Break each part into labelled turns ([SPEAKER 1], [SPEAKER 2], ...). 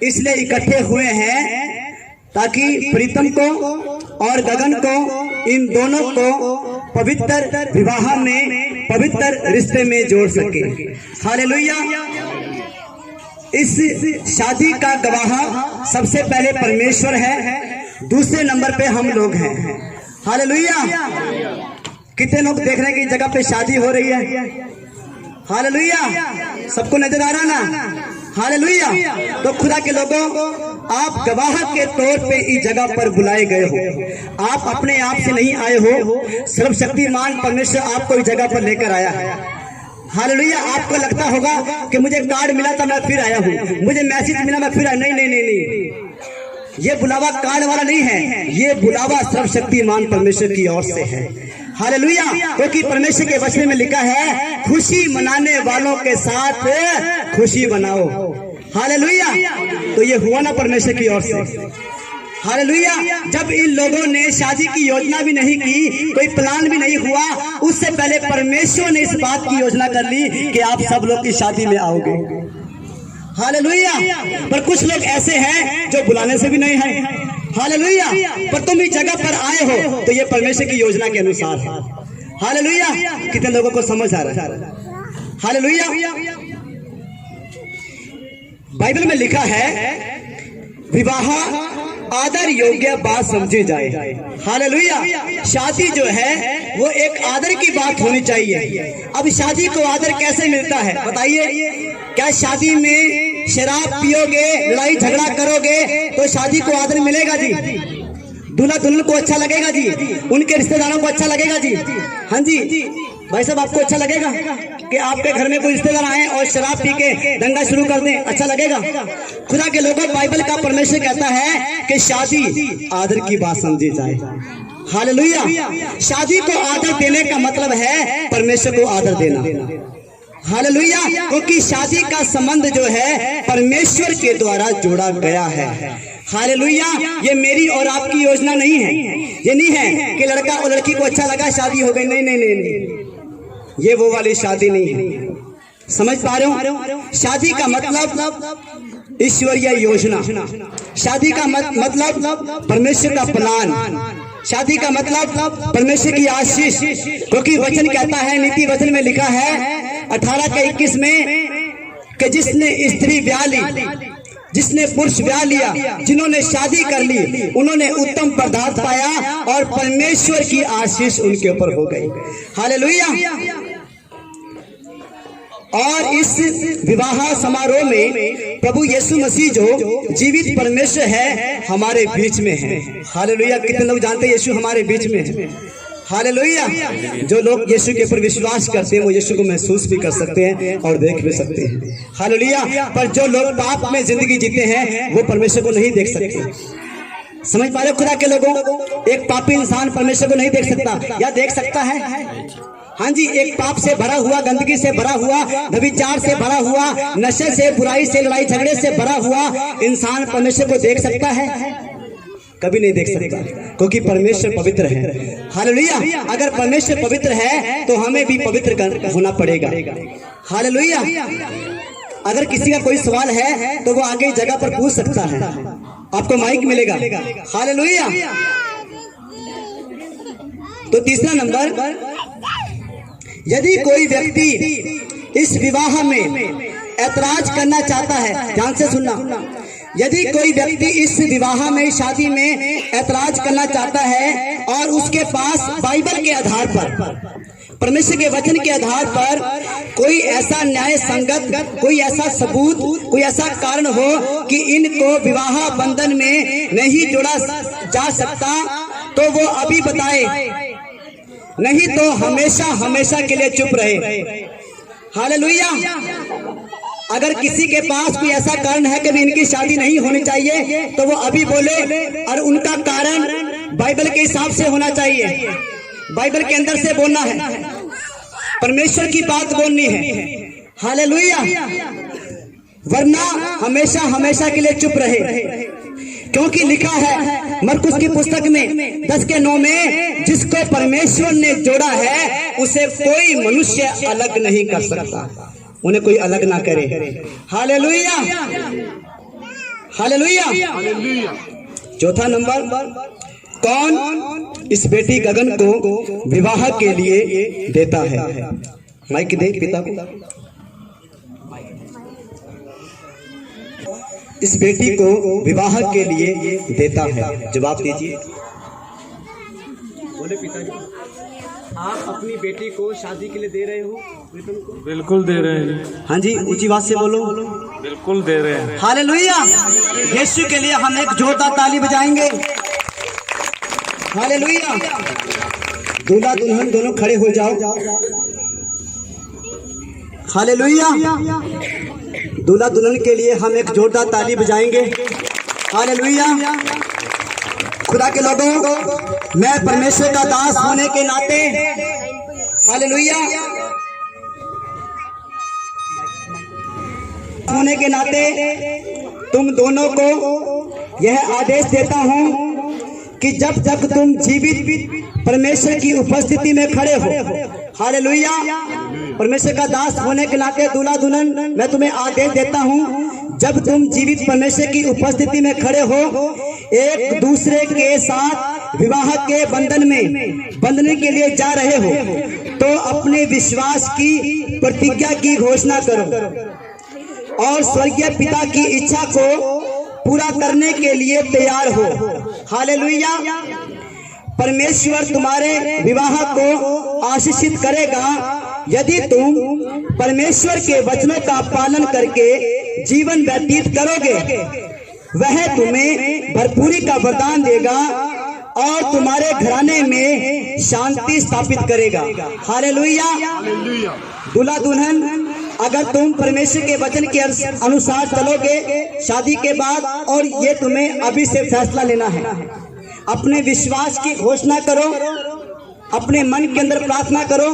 [SPEAKER 1] इसलिए इकट्ठे हुए हैं ताकि प्रीतम को और गगन को, इन दोनों को पवित्र विवाह में, पवित्र रिश्ते में जोड़ सके। हालेलुया। इस शादी का गवाह सबसे पहले परमेश्वर है, दूसरे नंबर पे हम लोग हैं। हालेलुया। कितने लोग देख रहे हैं कि जगह पे शादी हो रही है? हालेलुया। सबको नजर आ रहा ना? हालेलुया। तो खुदा के लोगों, आप गवाह के तौर पे इस जगह पर बुलाए गए हो। आप अपने आप से नहीं आए हो, सर्वशक्तिमान परमेश्वर आपको इस जगह पर लेकर आया है। हालेलुया। आपको लगता होगा कि मुझे कार्ड मिला था मैं फिर आया हूँ, मुझे मैसेज मिला मैं फिर आया। नहीं नहीं नहीं नहीं, ये बुलावा कार्ड वाला नहीं है, ये बुलावा सर्वशक्तिमान परमेश्वर की ओर से है। हालेलुया। क्योंकि परमेश्वर के वचन में लिखा है, खुशी मनाने वालों के साथ खुशी मनाओ। हालेलुया। तो ये हुआ ना परमेश्वर की ओर से। हालेलुया। जब इन लोगों ने शादी की योजना भी नहीं की, कोई प्लान भी नहीं हुआ, उससे पहले परमेश्वर ने इस बात की योजना कर ली कि आप सब लोग की शादी में आओगे। हालेलुया। पर कुछ लोग ऐसे हैं जो बुलाने से भी नहीं है। हालेलुया। पर तुम इस जगह पर आए हो तो ये परमेश्वर की योजना के अनुसार है। हालेलुया। कितने लोगों को समझ आ रहा है? हालेलुया। बाइबल में लिखा है, विवाह आदर योग्य बात समझी जाए। हालेलुया। शादी जो है वो एक आदर की बात होनी चाहिए। अब शादी को आदर कैसे मिलता है बताइए? क्या शादी में शराब पियोगे, लड़ाई झगड़ा करोगे तो शादी को आदर मिलेगा जी? दूल्हा दुल्हन को अच्छा लगेगा जी? उनके रिश्तेदारों को अच्छा लगेगा जी? हाँ जी भाई साहब, आपको अच्छा लगेगा कि आपके घर में कोई रिश्तेदार आए और शराब पी के दंगा शुरू कर दें? अच्छा लगेगा? खुदा के लोगों, बाइबल का परमेश्वर कहता है कि शादी आदर की बात समझी जाए। हालेलुया। शादी को आदर देने का मतलब है परमेश्वर को आदर देना। हालेलुया। क्योंकि शादी का संबंध जो है परमेश्वर के द्वारा जोड़ा गया है। हालेलुया। ये मेरी और आपकी योजना नहीं है। ये नहीं है कि लड़का और लड़की को अच्छा लगा शादी हो गई। नहीं नहीं नहीं नहीं, ये वो वाली शादी नहीं है। समझ पा रहे हो? शादी का मतलब ईश्वरीय योजना, शादी का मतलब परमेश्वर का प्लान, शादी का मतलब परमेश्वर की आशीष। क्योंकि वचन कहता है, नीति वचन में लिखा है 18 के 21 में कि जिसने स्त्री ब्याह ली, जिसने पुरुष ब्याह लिया, जिन्होंने शादी कर ली, उन्होंने उत्तम पदार्थ पाया और परमेश्वर की आशीष उनके ऊपर हो गई। हालेलुया। और इस विवाह समारोह में प्रभु यीशु मसीह जो जीवित परमेश्वर है हमारे बीच में है। हालेलुया। कितने लोग जानते हैं यीशु हमारे बीच में है? हालेलुया। जो लोग यीशु के ऊपर विश्वास करते हैं वो यीशु को महसूस भी कर सकते हैं और देख भी सकते हैं। हालेलुया। पर जो लोग पाप में जिंदगी जीते हैं वो परमेश्वर को नहीं देख सकते। समझ पा रहे हो खुदा के लोगों? एक पापी इंसान परमेश्वर को नहीं देख सकता या देख सकता है? हाँ जी। एक पाप से भरा हुआ, गंदगी से भरा हुआ, व्यभिचार से भरा हुआ, नशे से, बुराई से, लड़ाई झगड़े से भरा हुआ इंसान परमेश्वर को देख सकता है? कभी नहीं देख सकता, क्योंकि परमेश्वर पवित्र है। हालेलुया। अगर परमेश्वर पवित्र है तो हमें भी पवित्र होना पड़ेगा। हालेलुया। अगर किसी का कोई सवाल है तो वो आगे जगह पर पूछ सकता है, आपको माइक मिलेगा। हालेलुया। तो तीसरा नंबर, यदि कोई व्यक्ति इस विवाह में ऐतराज करना चाहता है, ध्यान से सुनना, यदि कोई व्यक्ति इस विवाह में, शादी में ऐतराज करना चाहता है और उसके पास बाइबल के आधार पर, परमेश्वर के वचन के आधार पर कोई ऐसा न्याय संगत, कोई ऐसा सबूत, कोई ऐसा कारण हो कि इनको विवाह बंधन में नहीं जोड़ा जा सकता, तो वो अभी बताए, नहीं तो हमेशा हमेशा के लिए चुप रहे। हालेलुया। अगर किसी के पास कोई ऐसा कारण है कि इनकी शादी नहीं होनी चाहिए तो वो अभी बोले, और उनका कारण बाइबल के हिसाब से होना चाहिए, बाइबल के अंदर से बोलना है, परमेश्वर की बात बोलनी है। हालेलुया। वरना हमेशा हमेशा के लिए चुप रहे। क्योंकि लिखा है मरकुस की पुस्तक में 10:9 में, जिसको परमेश्वर ने जोड़ा है उसे कोई मनुष्य अलग नहीं कर सकता, उन्हें कोई अलग ना करे। हालेलुया। हालेलुया। चौथा नंबर, कौन इस बेटी गगन को विवाह के लिए देता है? माइक दे पिता को। इस बेटी को विवाह के लिए देता है, जवाब दीजिए। बोले पिताजी, आप अपनी बेटी को शादी के लिए दे रहे हो प्रीतम को?
[SPEAKER 2] बिल्कुल दे रहे हैं।
[SPEAKER 1] हाँ जी, ऊंची बात से बोलो।
[SPEAKER 2] बिल्कुल दे रहे हैं।
[SPEAKER 1] हालेलुया। यीशु के लिए हम एक जोरदार ताली बजाएंगे। हालेलुया। दूल्हा दुल्हन दोनों खड़े हो जाओ। हालेलुया। दूल्हा दुल्हन के लिए हम एक जोरदार ताली बजाएंगे। हालेलुया। खुदा के लोगों, मैं परमेश्वर का दास होने के नाते, हालेलुया, होने के नाते तुम दोनों को यह आदेश देता हूं कि जब तक तुम जीवित परमेश्वर की उपस्थिति में खड़े हो, हालेलुया, परमेश्वर का दास होने के नाते दूल्हा दुल्हन मैं तुम्हें आदेश देता हूं, जब तुम जीवित परमेश्वर की उपस्थिति में खड़े हो, एक दूसरे के साथ विवाह के बंधन में बंधने के लिए जा रहे हो, तो अपने विश्वास की प्रतिज्ञा की घोषणा करो और स्वर्गीय पिता की इच्छा को पूरा करने के लिए तैयार हो। हालेलुया। परमेश्वर तुम्हारे विवाह को आशीषित करेगा यदि तुम परमेश्वर के वचनों का पालन करके जीवन व्यतीत करोगे। वह तुम्हें भरपूरी का वरदान देगा और तुम्हारे घराने में शांति स्थापित करेगा। हालेलुया। दूल्हा दुल्हन, अगर तुम परमेश्वर के वचन के अनुसार चलोगे शादी के बाद, और ये तुम्हें अभी से फैसला लेना है, अपने विश्वास की घोषणा करो, अपने मन के अंदर प्रार्थना करो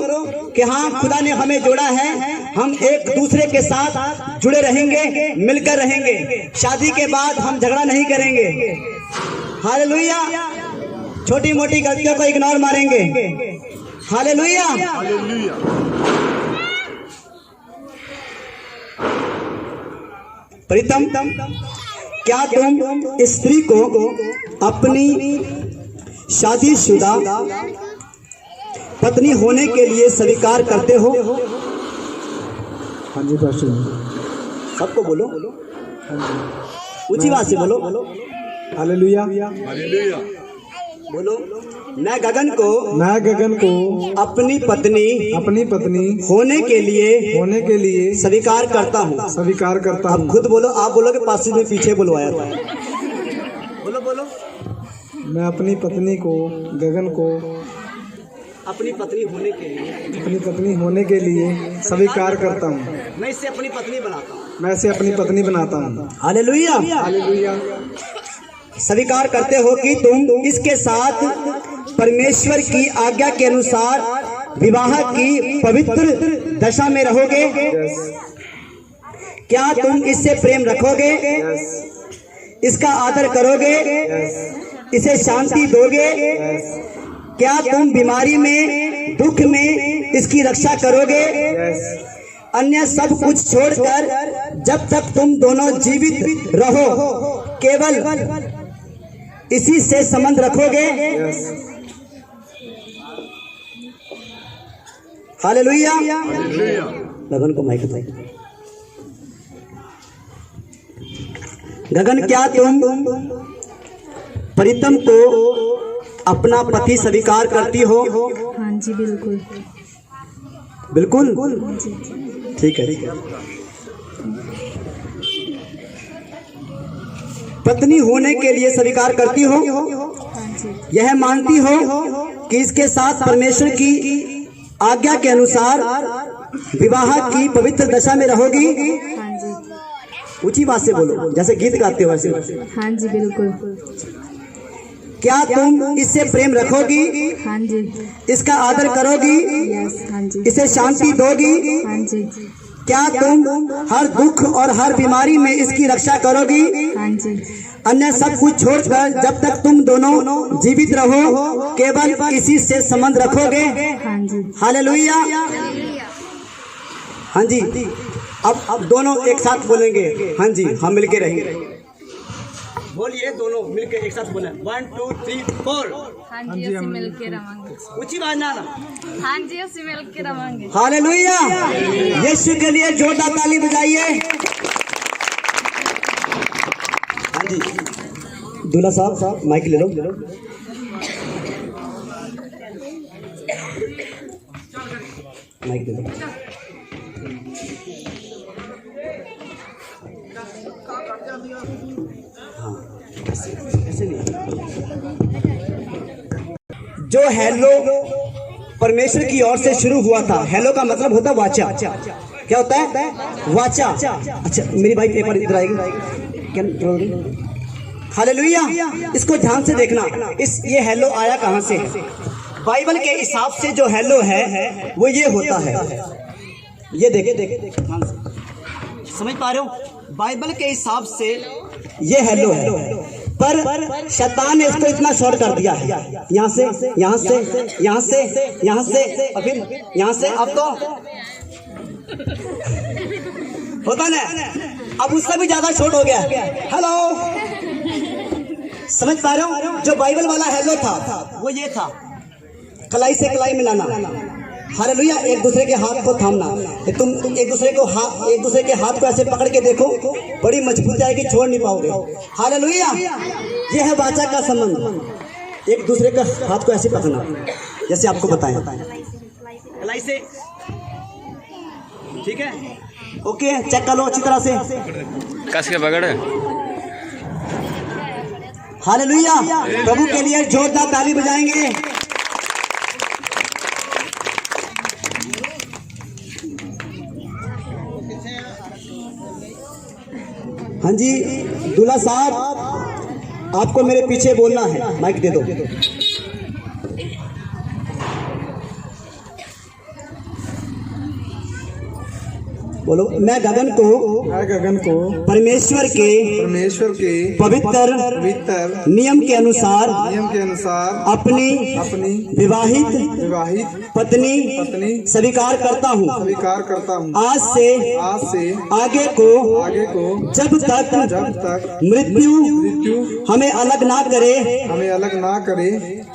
[SPEAKER 1] कि हाँ, खुदा ने हमें जोड़ा है, हम एक दूसरे के साथ जुड़े रहेंगे, मिलकर रहेंगे, शादी के बाद हम झगड़ा नहीं करेंगे। हालेलुया। छोटी मोटी गलतियों को इग्नोर मारेंगे। हालेलुया। प्रीतम, क्या तुम स्त्री को अपनी शादीशुदा पत्नी होने के लिए स्वीकार करते हो?
[SPEAKER 2] हाँ जी पास्टर।
[SPEAKER 1] सबको बोलो, ऊंची बात से बोलो।
[SPEAKER 2] हालेलुया।
[SPEAKER 1] बोलो, मैं गगन को अपनी पत्नी होने के लिए स्वीकार करता हूँ। अब खुद बोलो, आप बोलोगे पास में पीछे बुलवाया था। बोलो।
[SPEAKER 2] मैं अपनी पत्नी को, गगन को,
[SPEAKER 1] अपनी पत्नी होने के लिए
[SPEAKER 2] स्वीकार करता हूँ।
[SPEAKER 1] मैं इसे अपनी पत्नी बनाता हूँ। हालेलुया। स्वीकार करते हो कि तुम इसके साथ परमेश्वर की आज्ञा के अनुसार विवाह की पवित्र दशा में रहोगे। क्या तुम इससे प्रेम रखोगे? इसका आदर करोगे? इसे शांति दोगे? क्या तुम बीमारी में, दुख में इसकी रक्षा करोगे? अन्य सब कुछ छोड़कर जब तक तुम दोनों जीवित रहो केवल इसी से संबंध रखोगे। हालेलुया। गगन को माइक दो। गगन, क्या तुम प्रीतम को अपना पति स्वीकार करती हो?
[SPEAKER 3] हाँ जी, बिल्कुल।
[SPEAKER 1] ठीक है। पत्नी होने के लिए स्वीकार करती हो? यह मानती हो कि इसके साथ परमेश्वर की आज्ञा के अनुसार विवाह की पवित्र दशा में रहोगी? ऊंची बात से बोलो, जैसे गीत गाते हो वैसे।
[SPEAKER 3] हाँ जी, बिल्कुल।
[SPEAKER 1] क्या तुम इससे प्रेम रखोगी?
[SPEAKER 3] हाँ जी।
[SPEAKER 1] इसका आदर करोगी?
[SPEAKER 3] हाँ जी।
[SPEAKER 1] इसे शांति दोगी?
[SPEAKER 3] हाँ जी।
[SPEAKER 1] क्या तुम हर दुख और हर बीमारी में इसकी रक्षा करोगी?
[SPEAKER 3] हाँ जी।
[SPEAKER 1] अन्य सब कुछ छोड़कर जब तक तुम दोनों जीवित रहो केवल इसी से संबंध रखोगे?
[SPEAKER 3] हाँ जी।
[SPEAKER 1] हालेलुया। हाँ जी। अब दोनों एक साथ बोलेंगे। हाँ जी, हम मिलके रहेंगे। बोलिए दोनों मिलकर एक साथ बोले 1 2 3 4।
[SPEAKER 3] हाँ जी ਅਸੀਂ ਮਿਲ ਕੇ ਰਵਾਂਗੇ।
[SPEAKER 1] ऊंची आवाज ना
[SPEAKER 3] हाँ जी ਅਸੀਂ ਮਿਲ ਕੇ ਰਵਾਂਗੇ।
[SPEAKER 1] हालेलुया। यीशु के लिए जोरदार ताली बजाइए। हाँ जी दूल्हा साहब माइक ले लो। माइक ले लो। हाँ ऐसे नहीं। जो हेलो परमेश्वर की ओर से शुरू हुआ था। हेलो का मतलब होता है वाचा। क्या होता है? वाचा। अच्छा मेरी बाइक एक बार इधर आएगी क्या? हालेलुया। इसको ध्यान से देखना। ये हेलो आया कहाँ से? बाइबल के हिसाब से जो हेलो है वो ये होता है। ये देखे ध्यान से समझ पा रहे हो? बाइबल के हिसाब से ये हेलो है, पर शैतान ने इसको इतना शॉर्ट कर दिया है। यहाँ से यहाँ से यहाँ से यहाँ से और फिर यहाँ से। अब तो होता ना, अब उससे भी ज्यादा शॉर्ट हो गया। हेलो समझ पा रहे हो? जो बाइबल वाला हेलो था वो ये था, कलाई से कलाई मिलाना। हालेलुया। एक दूसरे के हाथ को थामना। तुम एक दूसरे के हाथ को ऐसे पकड़ के देखो, बड़ी मजबूत आएगी, छोड़ नहीं पाओगे। हालेलुया। ये है वाचा का संबंध। एक दूसरे के हाथ को ऐसे पकड़ना जैसे आपको बताया कलाई से। ठीक है, ओके, चेक कर लो अच्छी तरह से।
[SPEAKER 4] कस के पकड़।
[SPEAKER 1] हालेलुया। प्रभु के लिए जोरदार ताली बजाएंगे। हाँ जी दूल्हा साहब आपको मेरे पीछे बोलना है। माइक दे दो। बोलो। मैं गगन को परमेश्वर के पवित्र नियम के अनुसार अपनी विवाहित पत्नी स्वीकार करता हूँ। आज से आगे को जब तक मृत्यु हमें अलग ना करे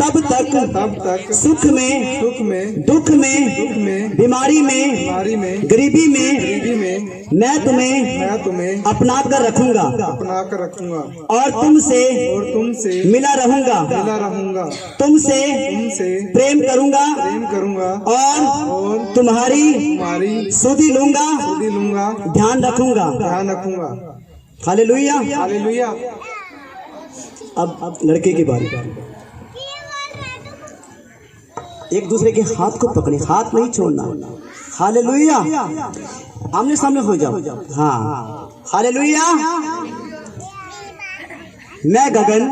[SPEAKER 1] तब तक सुख में दुख में बीमारी में गरीबी में मैं तुम्हें अपना कर रखूंगा और तुमसे मिला रहूंगा। तुमसे प्रेम करूंगा और तुम्हारी सुधि लूंगा, ध्यान रखूंगा। हालेलुया। अब लड़के की बारी। एक दूसरे के हाथ को पकड़े, हाथ नहीं छोड़ना। हालेलुया। आमने सामने हो जाओ। हाँ हालेलुया। मैं गगन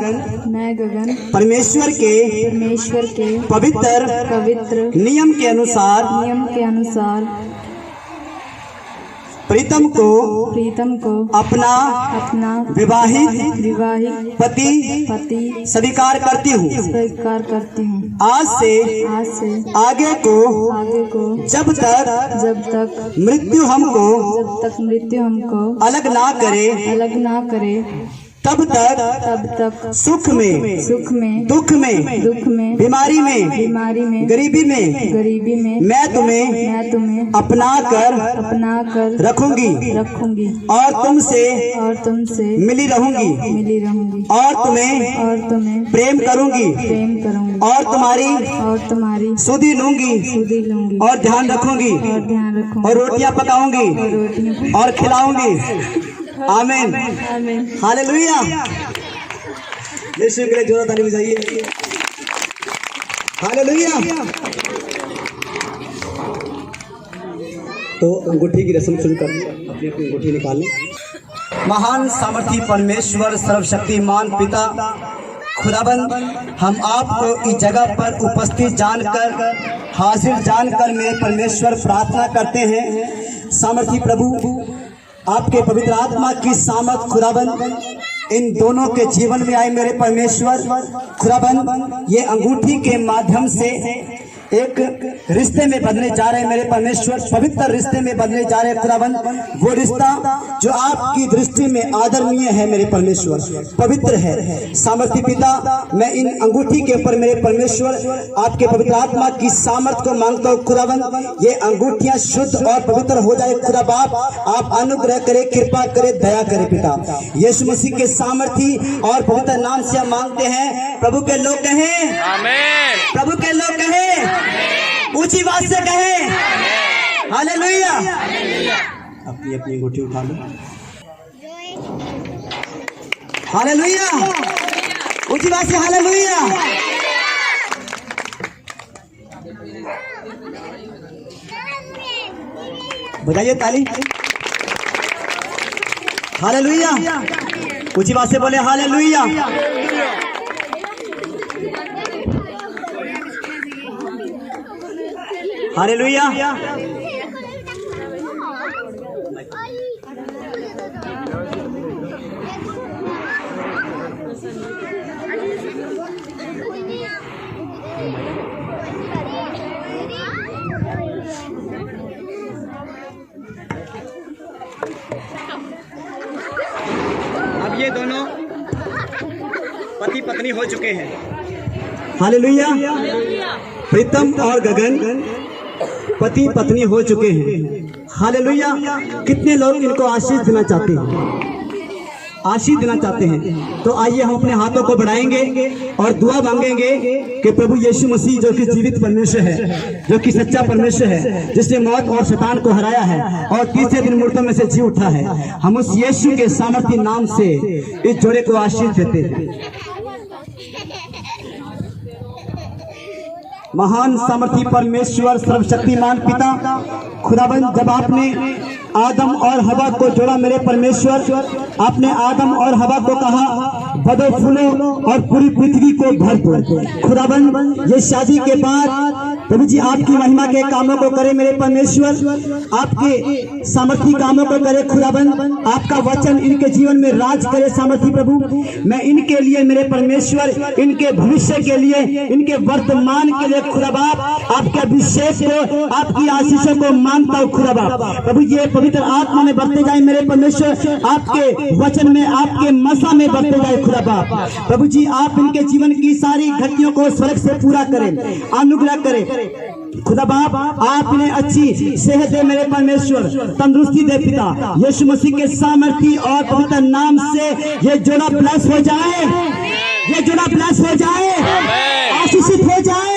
[SPEAKER 1] परमेश्वर के पवित्र नियम के अनुसार प्रीतम को अपना विवाहित पति स्वीकार करती हूँ। आज से आगे को जब तक मृत्यु हमको अलग ना करे तब तक सुख में दुख में बीमारी में गरीबी में मैं तुम्हें अपना कर रखूंगी और तुमसे मिली रहूंगी और तुम्हें प्रेम करूंगी और तुम्हारी सुधि लूंगी और ध्यान रखूंगी और रोटियां पकाऊंगी और खिलाऊंगी। आमीन। हालेलुया। यीशु के लिए जोरदार ताली बजाइए। हालेलुया। तो अंगूठी की रस्म शुरू कर, अपनी अपनी अंगूठी निकाल लें। महान सामर्थी परमेश्वर सर्वशक्तिमान पिता खुदाबंद, हम आपको इस जगह पर उपस्थित जानकर, हाजिर जानकर मेरे परमेश्वर प्रार्थना करते हैं। सामर्थी प्रभु, आपके पवित्र आत्मा की सामर्थ खुदाबंद इन दोनों के जीवन में आए मेरे परमेश्वर खुदाबंद। ये अंगूठी के माध्यम से एक रिश्ते में बदलने जा रहे हैं मेरे परमेश्वर, पवित्र रिश्ते में बदलने जा रहे हैं खुदाबंद। वो रिश्ता जो आपकी दृष्टि में आदरणीय है मेरे परमेश्वर, पवित्र है। सामर्थी पिता, मैं इन अंगूठी के ऊपर मेरे परमेश्वर आपके पवित्र आत्मा की सामर्थ को मांगता हूँ खुदाबंद। ये अंगूठियां शुद्ध और पवित्र हो जाए खुदा बाप। आप अनुग्रह करे, कृपा करे, दया करे पिता। यीशु मसीह के सामर्थी और पवित्र नाम से हम मांगते हैं। प्रभु के लोग कहें आमीन। प्रभु के लोग कहें ऊंची बात से कहें हालेलुया। अपनी अपनी अंगूठी उठा लो, हालेलुया। ऊंची बात से हालेलुया। बजाइए ताली, हालेलुया। ऊंची बात से बोले हालेलुया। हालेलुया। अब ये दोनों पति पत्नी हो चुके हैं। हालेलुया। प्रीतम और गगन पति पत्नी हो चुके हैं। हालेलुया। कितने लोग इनको आशीष देना चाहते हैं, आशीष देना चाहते हैं? तो आइए हम अपने हाथों को बढ़ाएंगे और दुआ मांगेंगे कि प्रभु यीशु मसीह जो कि जीवित परमेश्वर है, जो कि सच्चा परमेश्वर है, जिसने मौत और शैतान को हराया है और तीसरे दिन मुर्दों में से जी उठा है, हम उस यीशु के सामर्थी नाम से इस जोड़े को आशीष देते हैं। महान सामर्थी परमेश्वर, सर्वशक्तिमान पिता खुदाबंद, जब आपने आदम और हवा को जोड़ा मेरे परमेश्वर, आपने आदम और हवा को कहा बदो फूलो और पूरी पृथ्वी को भर दो। खुदाबंद, ये शादी के बाद प्रभु जी आपकी महिमा के कामों को करे मेरे परमेश्वर, आपके सामर्थी कामों को करे खुदाबंद। आपका वचन इनके जीवन में राज करे सामर्थी प्रभु। मैं इनके लिए मेरे परमेश्वर, इनके भविष्य के लिए, इनके वर्तमान के लिए खुदा बाप आपके अभिषेक को, आपकी आशीषों को मानता हूँ खुदा बाप। प्रभु ये पवित्र आत्मा में बढ़ते जाए मेरे परमेश्वर, आपके वचन में, आपके मसा में बढ़ते जाए खुदा बाप। प्रभु जी आप इनके जीवन की सारी घटनाओं को स्वर्ग से पूरा करें, अनुग्रह करें खुदा बाप। आप इन्हें अच्छी सेहत दे मेरे परमेश्वर, तंदुरुस्ती दे पिता। यीशु मसीह के सामर्थी और पवित्र नाम से ये जोड़ा ब्लेस हो जाए, ये जोड़ा ब्लेस हो जाए, आशीषित हो जाए।